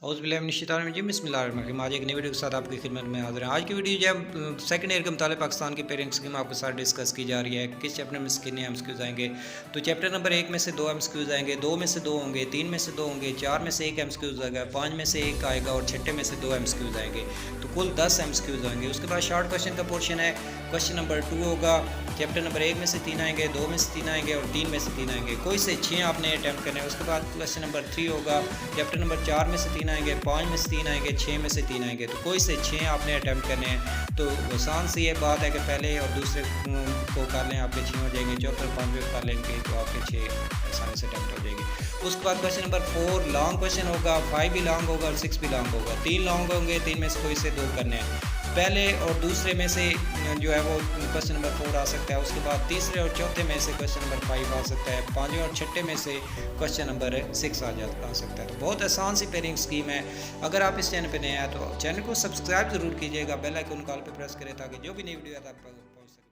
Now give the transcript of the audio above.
औज़ुबिल्लाहि बिस्मिल्लाहिर्रहमानिर्रहीम। आज एक नई वीडियो के साथ आपकी खिदमत में हाज़िर हैं। आज की वीडियो जो है सेकंड ईयर के मुताबिक पाकिस्तान की पेयरिंग स्कीम आपके साथ डिस्कस की जा रही है। किस चैप्टर में कितने एमसीक्यूज़ आएंगे? तो चैप्टर नंबर 1 में से 2 एमसीक्यूज़ आएंगे, 2 में से 2 होंगे, 3 में से 2 होंगे, 4 में से 1 एमसीक्यूज़ आएगा, 5 में से 1 आएगा और 6 में से 2 एमसीक्यूज़ आएंगे। तो कुल 10 एमसीक्यूज़ आएंगे। उसके बाद शॉर्ट क्वेश्चन का पोर्शन है। क्वेश्चन नंबर 2 होगा। चैप्टर नंबर 1 में से 3 आएंगे, 2 में से 3 आएंगे और 3 में से 3 आएंगे। कोई से 6 आपने अटैम्प्ट करने हैं। उसके बाद क्वेश्चन नंबर 3 होगा। चैप्टर नंबर 4 में से 3 आएंगे, 5 में से 3 आएंगे, 6 में से 3 आएंगे। तो कोई से 6 आपने अटैम्प्ट करने हैं। तो आसान सी ये बात है कि पहले और दूसरे को कर लें, आपके 6 हो जाएंगे। चौथे और 5वें कर लेंगे तो आपके 6 आसानी से अटैम्प्ट हो जाएगी। उसके बाद क्वेश्चन नंबर 4 लॉन्ग क्वेश्चन होगा, 5 भी लॉन्ग होगा और 6 भी लॉन्ग होगा। 3 लॉन्ग होंगे, 3 में से कोई से 2 करने हैं। पहले और दूसरे में से जो है वो क्वेश्चन नंबर 4 आ सकता है। उसके बाद तीसरे और चौथे में से क्वेश्चन नंबर 5 आ सकता है। 5वें और 6 में से क्वेश्चन नंबर 6 आ सकता है। तो बहुत आसान सी पेयरिंग स्कीम है। अगर आप इस चैनल पे नए हैं तो चैनल को सब्सक्राइब ज़रूर कीजिएगा, बेल आइकन कॉल पे प्रेस करें ताकि जो भी नई वीडियो है आप तक पहुँच सके।